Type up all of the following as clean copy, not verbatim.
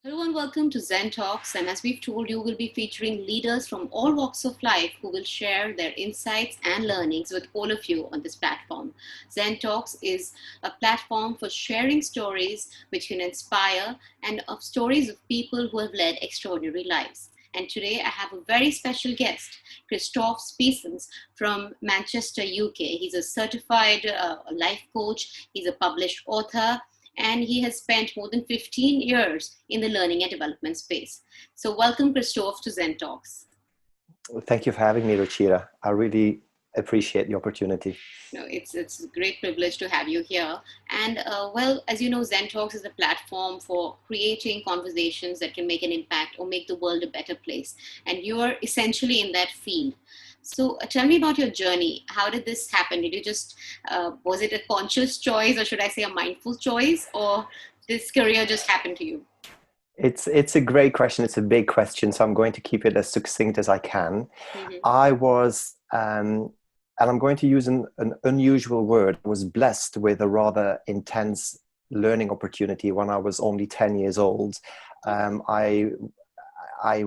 Hello and welcome to Zen Talks. And as we've told you, we'll be featuring leaders from all walks of life who will share their insights and learnings with all of you on this platform. Zen Talks is a platform for sharing stories which can inspire and of stories of people who have led extraordinary lives. And today I have a very special guest, Christoph SPiessens from Manchester, UK. He's a certified life coach, he's a published author, and he has spent more than 15 years in the learning and development space. So welcome, Christoph, to Zen Talks. Thank you for having me, Ruchira. I really appreciate the opportunity. No, it's a great privilege to have you here. And well, as you know, Zen Talks is a platform for creating conversations that can make an impact or make the world a better place. And you're essentially in that field. So tell me about your journey. How did this happen? Did you just, was it a conscious choice, or should I say a mindful choice, or this career just happened to you? It's a great question. It's a big question, so I'm going to keep it as succinct as I can. Mm-hmm. I was, and I'm going to use an unusual word, I was blessed with a rather intense learning opportunity when I was only 10 years old. I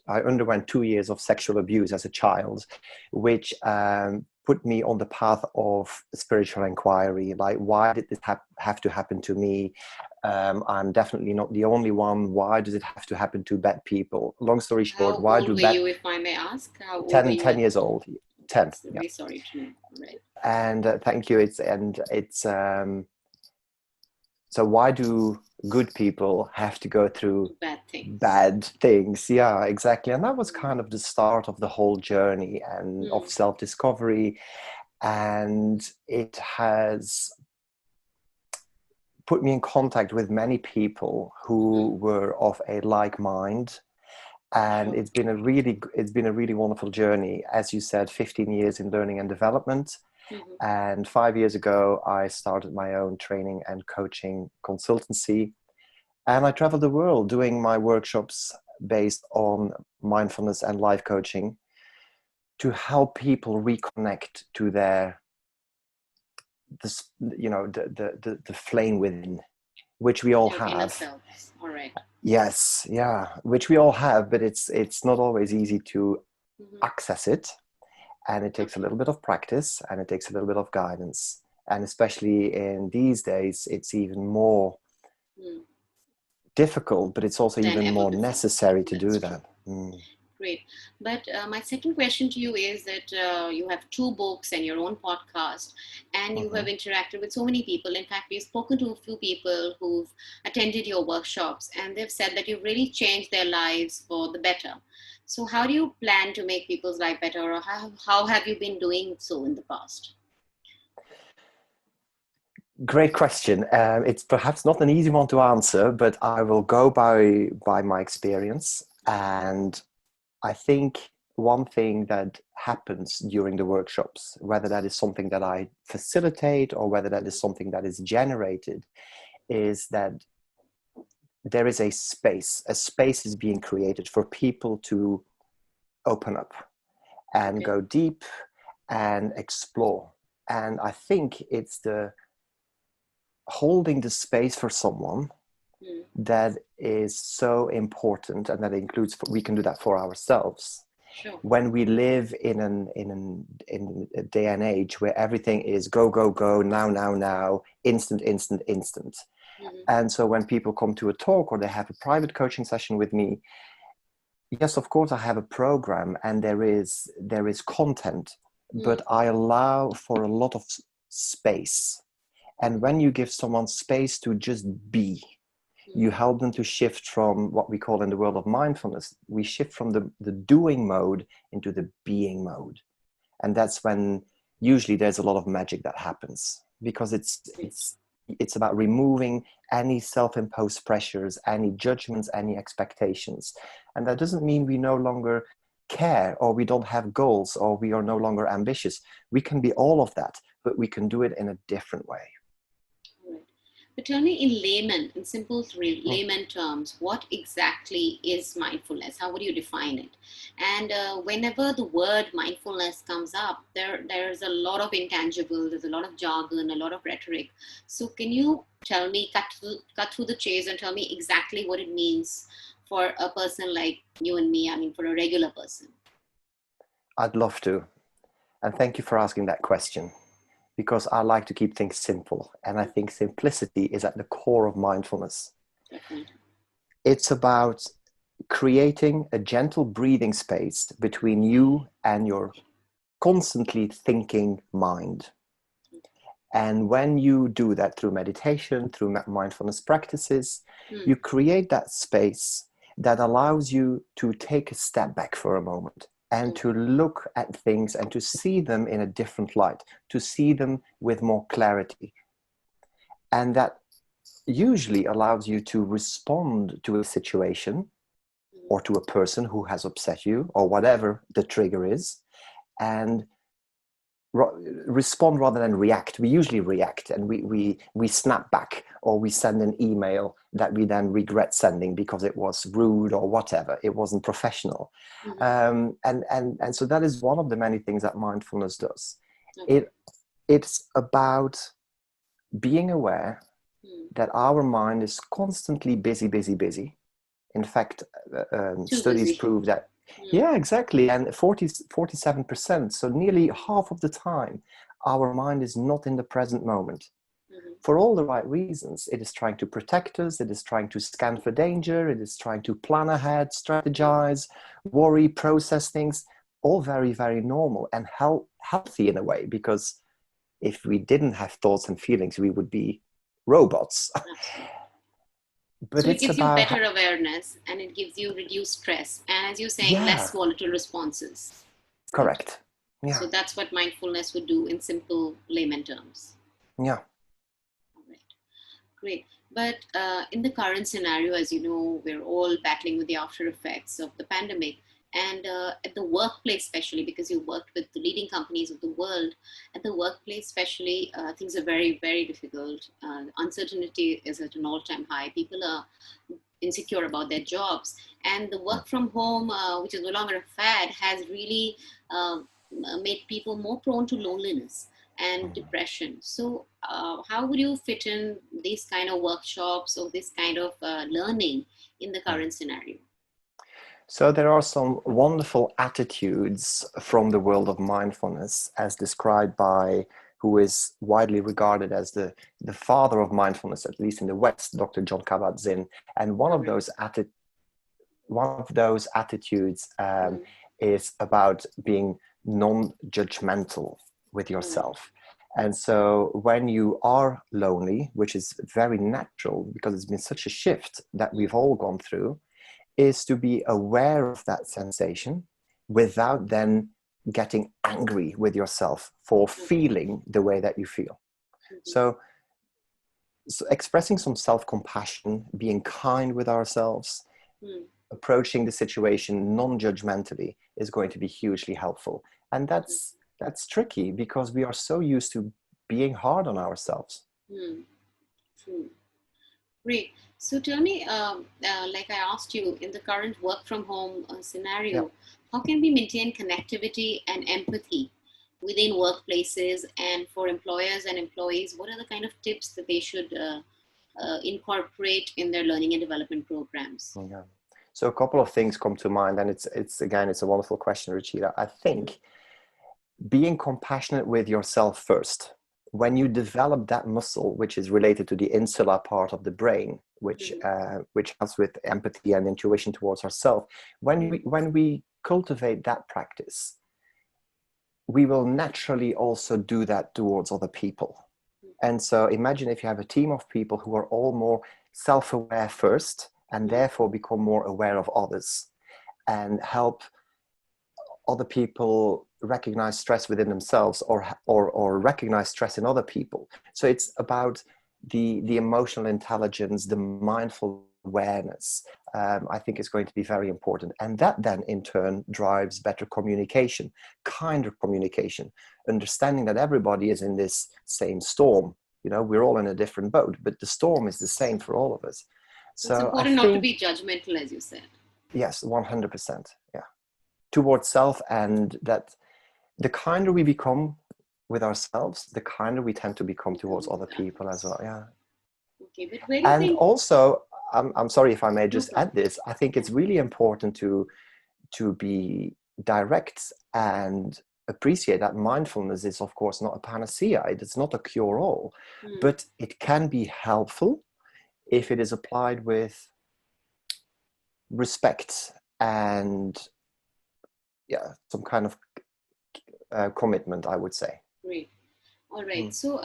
underwent 2 years of sexual abuse as a child, which put me on the path of spiritual inquiry. Like, why did this have to happen to me? I'm definitely not the only one. Why does it have to happen to bad people? Long story short, How why old do were bad... you, if I may ask? How old were 10, you 10 years old. 10, yeah. Really sorry to know. Right. And thank you. So why do good people have to go through Bad things. bad things? Yeah, exactly. And that was kind of the start of the whole journey and of self-discovery. And it has put me in contact with many people who were of a like mind. And it's been a really wonderful journey. As you said, 15 years in learning and development. And 5 years ago, I started my own training and coaching consultancy. And I traveled the world doing my workshops based on mindfulness and life coaching to help people reconnect to the flame within, which we all Your inner have. selves. All right. Yes, yeah, which we all have, but it's not always easy to access it. And it takes a little bit of practice, and it takes a little bit of guidance. And especially in these days, it's even more difficult, but it's also even more necessary to do that. Great. But my second question to you is that you have 2 books and your own podcast, and you have interacted with so many people. In fact, we've spoken to a few people who've attended your workshops, and they've said that you've really changed their lives for the better. So how do you plan to make people's life better, or how have you been doing so in the past? Great question. It's perhaps not an easy one to answer, but I will go by my experience. And I think one thing that happens during the workshops, whether that is something that I facilitate or whether that is something that is generated, is that there is a space. A space is being created for people to open up and go deep and explore. And I think it's the holding the space for someone that is so important, and that includes, we can do that for ourselves. Sure. When we live in a day and age where everything is go, go, go, now, instant. And so when people come to a talk or they have a private coaching session with me, yes, of course I have a program and there is content, but I allow for a lot of space. And when you give someone space to just be, you help them to shift from what we call in the world of mindfulness, we shift from the doing mode into the being mode. And that's when usually there's a lot of magic that happens, because it's about removing any self-imposed pressures, any judgments, any expectations. And that doesn't mean we no longer care, or we don't have goals, or we are no longer ambitious. We can be all of that, but we can do it in a different way. But tell me in layman, in simple layman terms, what exactly is mindfulness? How would you define it? And whenever the word mindfulness comes up, there's a lot of intangible, there's a lot of jargon, a lot of rhetoric. So can you tell me, cut through the chase and tell me exactly what it means for a person like you and me, I mean, for a regular person? I'd love to. And thank you for asking that question, because I like to keep things simple. And I think simplicity is at the core of mindfulness. Definitely. It's about creating a gentle breathing space between you and your constantly thinking mind. And when you do that through meditation, through mindfulness practices, you create that space that allows you to take a step back for a moment and to look at things and to see them in a different light, to see them with more clarity. And that usually allows you to respond to a situation or to a person who has upset you or whatever the trigger is, and respond rather than react. We usually react, and we snap back, or we send an email that we then regret sending because it was rude or whatever, it wasn't professional. And so that is one of the many things that mindfulness does. It's about being aware that our mind is constantly busy. In fact, studies prove that, yeah, exactly. And 47%, so nearly half of the time, our mind is not in the present moment. For all the right reasons. It is trying to protect us. It is trying to scan for danger. It is trying to plan ahead, strategize, worry, process things. All very, very normal and healthy in a way, because if we didn't have thoughts and feelings, we would be robots. But So it it's gives you about better awareness and it gives you reduced stress. And as you're saying, yeah, less volatile responses. correct. Yeah, So that's what mindfulness would do in simple layman terms. yeah. All right. Great. But in the current scenario, as you know, we're all battling with the after effects of the pandemic. And at the workplace, especially because you worked with the leading companies of the world, at the workplace, especially, things are very, very difficult. Uncertainty is at an all-time high. People are insecure about their jobs, and the work from home, which is no longer a fad, has really made people more prone to loneliness and depression. So how would you fit in these kind of workshops or this kind of learning in the current scenario? So there are some wonderful attitudes from the world of mindfulness, as described by who is widely regarded as the father of mindfulness, at least in the West, Dr. John Kabat-Zinn. And one of those attitudes is about being non-judgmental with yourself. And so when you are lonely, which is very natural because it's been such a shift that we've all gone through, is to be aware of that sensation without then getting angry with yourself for feeling the way that you feel. So expressing some self-compassion, being kind with ourselves, approaching the situation non-judgmentally is going to be hugely helpful. And that's tricky because we are so used to being hard on ourselves. True. Great. So tell me, like I asked you, in the current work from home scenario, how can we maintain connectivity and empathy within workplaces, and for employers and employees? What are the kind of tips that they should incorporate in their learning and development programs? Yeah. So a couple of things come to mind, and it's again, it's a wonderful question, Ruchira. I think being compassionate with yourself first. When you develop that muscle, which is related to the insular part of the brain, which helps with empathy and intuition towards ourselves, when we cultivate that practice, we will naturally also do that towards other people. And so imagine if you have a team of people who are all more self-aware first, and therefore become more aware of others and help other people recognize stress within themselves or recognize stress in other people. So it's about the emotional intelligence, the mindful awareness, I think is going to be very important. And that then in turn drives better communication, kinder communication, understanding that everybody is in this same storm. we're all in a different boat, but the storm is the same for all of us. So it's So I important not to think, be judgmental, as you said. yes, 100%. Yeah. Towards self, and that the kinder we become with ourselves, the kinder we tend to become towards other people as well. Yeah. Okay, but where do you And think? also, I'm sorry if I may No just problem. add this. I think it's really important to be direct and appreciate that mindfulness is, of course, not a panacea. It's not a cure-all, but it can be helpful if it is applied with respect and, yeah, some kind of commitment, I would say. Great. All right. So,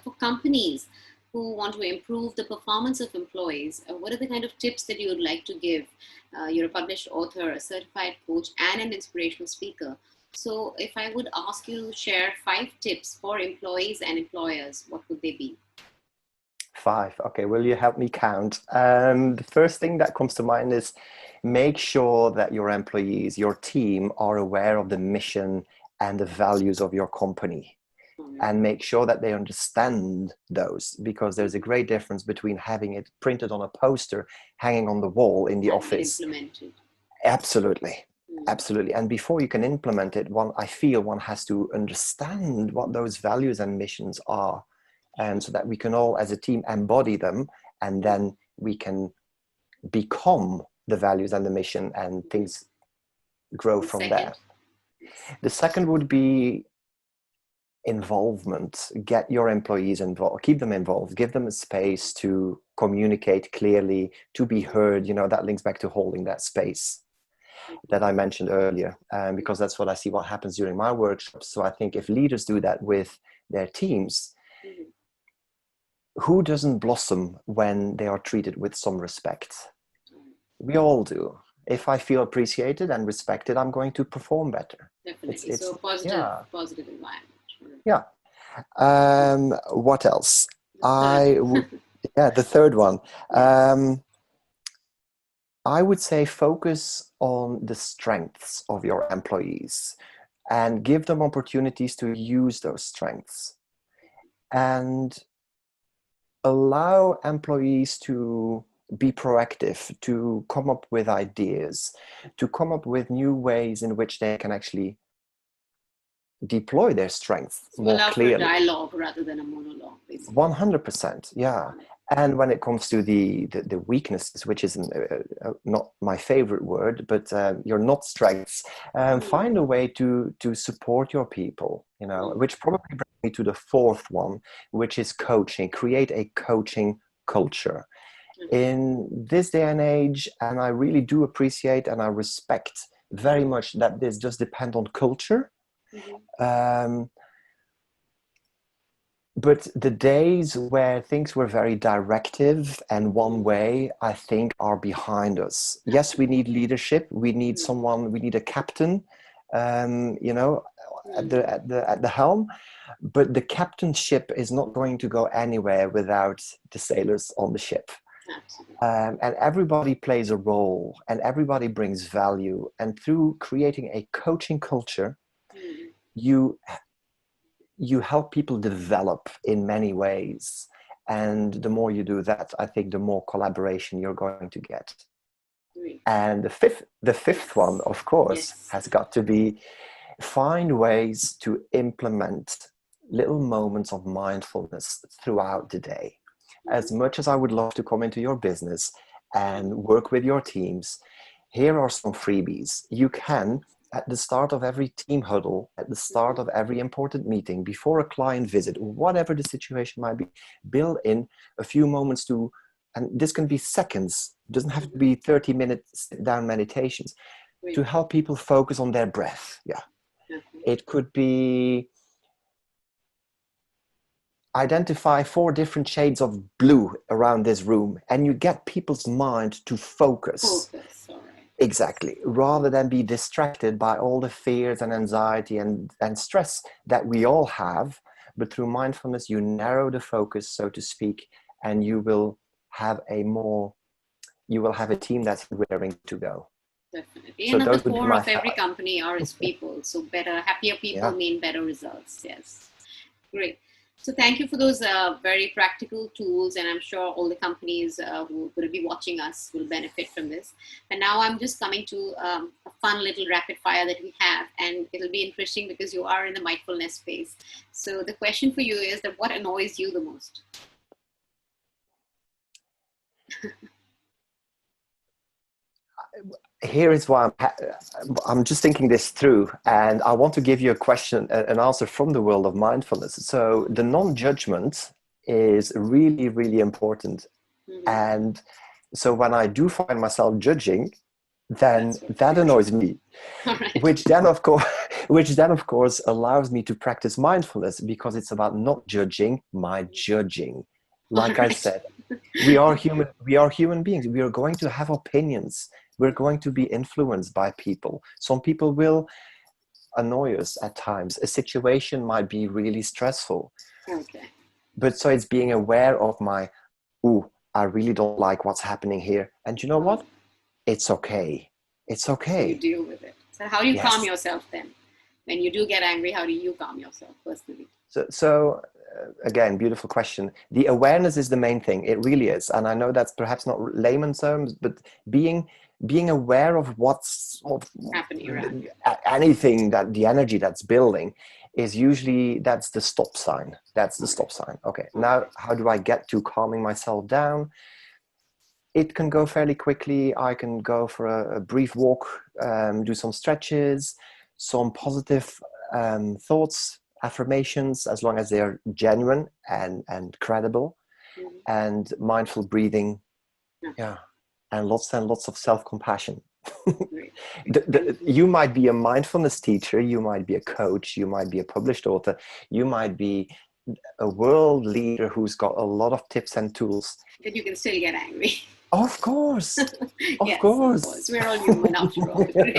for companies who want to improve the performance of employees, what are the kind of tips that you would like to give? You're a published author, a certified coach, and an inspirational speaker. So, if I would ask you to share 5 tips for employees and employers, what would they be? 5. Okay, will you help me count? The first thing that comes to mind is make sure that your employees, your team, are aware of the mission and the values of your company. And make sure that they understand those, because there's a great difference between having it printed on a poster hanging on the wall in the office. Implemented. Absolutely. Absolutely. And before you can implement it, I feel one has to understand what those values and missions are. And so that we can all as a team embody them, and then we can become the values and the mission, and things grow from there. The second would be involvement. Get your employees involved, keep them involved, give them a space to communicate clearly, to be heard. That links back to holding that space that I mentioned earlier, because that's what I see what happens during my workshops. So I think if leaders do that with their teams, who doesn't blossom when they are treated with some respect? We all do. If I feel appreciated and respected, I'm going to perform better. Definitely. So positive environment. Yeah. What else? The third one. I would say focus on the strengths of your employees and give them opportunities to use those strengths, and allow employees to be proactive, to come up with ideas, to come up with new ways in which they can actually deploy their strengths more clearly. Allow for dialogue rather than a monologue, basically. 100%, yeah. And when it comes to the weaknesses, which is not my favorite word, but your not strengths, find a way to support your people, which probably brings me to the fourth one, which is coaching. Create a coaching culture. In this day and age, and I really do appreciate and I respect very much that this does depend on culture. But the days where things were very directive and one way, I think, are behind us. Yes, we need leadership. We need someone. We need a captain, at the helm. But the captainship is not going to go anywhere without the sailors on the ship. And everybody plays a role, and everybody brings value. And through creating a coaching culture, you help people develop in many ways. And the more you do that, I think the more collaboration you're going to get. And the fifth one, of course, has got to be find ways to implement little moments of mindfulness throughout the day. As much as I would love to come into your business and work with your teams, here are some freebies. You can, at the start of every team huddle, at the start of every important meeting, before a client visit, whatever the situation might be, build in a few moments to, and this can be seconds, it doesn't have to be 30-minute sit-down meditations, to help people focus on their breath. It could be identify 4 different shades of blue around this room, and you get people's mind to focus. Exactly, rather than be distracted by all the fears and anxiety and stress that we all have. But through mindfulness, you narrow the focus, so to speak, and you will have a team that's raring to go. Definitely. So and at the core of every company are its people. So happier people mean better results. Yes. Great. So thank you for those very practical tools, and I'm sure all the companies who will be watching us will benefit from this. And now I'm just coming to a fun little rapid fire that we have, and it'll be interesting because you are in the mindfulness space. So the question for you is that what annoys you the most? Here is why I'm just thinking this through, and I want to give you a question, an answer from the world of mindfulness. So the non-judgment is really, really important. Mm-hmm. And so when I do find myself judging, then That's right. that annoys me, All right. which then of course allows me to practice mindfulness, because it's about not judging my judging. Like All I right. said, we are human beings. We are going to have opinions. We're going to be influenced by people. Some people will annoy us at times. A situation might be really stressful. Okay. But so it's being aware of my, ooh, I really don't like what's happening here. And you know what? It's okay. It's So you okay. deal with it. So how do you calm Yes. yourself then? When you do get angry, how do you calm yourself personally? So again, beautiful question. The awareness is the main thing. It really is. And I know that's perhaps not layman terms, but being aware of what's of Happening around you. anything, that the energy that's building is usually, that's the stop sign. That's the stop sign. Okay. Now, how do I get to calming myself down? It can go fairly quickly. I can go for a brief walk, do some stretches, some positive thoughts, affirmations, as long as they are genuine and credible, Mm-hmm. and mindful breathing. Yeah. And lots of self-compassion. Great. You might be a mindfulness teacher, you might be a coach, you might be a published author, you might be a world leader who's got a lot of tips and tools. But you can still get angry. Of course. Of Yes, of course. course. We're all human after all. Great.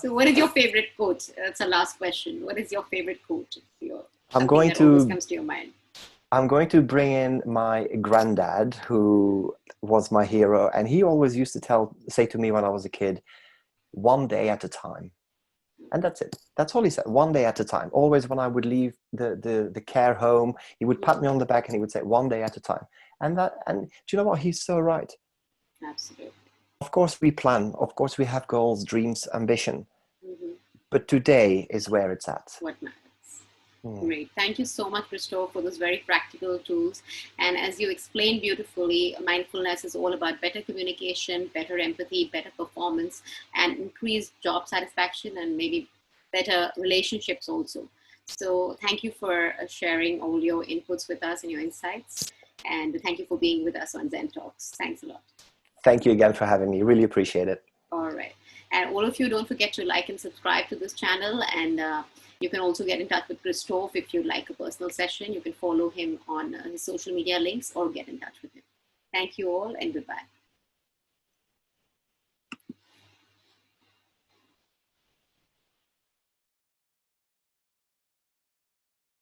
So what is your favorite quote? That's the last question. What is your favorite quote? I'm Something going that always to comes to your mind. I'm going to bring in my granddad, who was my hero, and he always used to say to me when I was a kid, one day at a time. And that's it. That's all he said. One day at a time. Always when I would leave the care home, he would pat me on the back and he would say, one day at a time. And do you know what? He's so right. Absolutely. Of course we plan. Of course we have goals, dreams, ambition. Mm-hmm. But today is where it's at. What matters. Mm. Great. Thank you so much, Christoph, for those very practical tools. And as you explained beautifully, mindfulness is all about better communication, better empathy, better performance, and increased job satisfaction, and maybe better relationships also. So thank you for sharing all your inputs with us and your insights. And thank you for being with us on Zen Talks. Thanks a lot. Thank you again for having me. Really appreciate it. All right. And all of you, don't forget to like and subscribe to this channel. And you can also get in touch with Christoph if you'd like a personal session. You can follow him on his social media links or get in touch with him. Thank you all, and goodbye.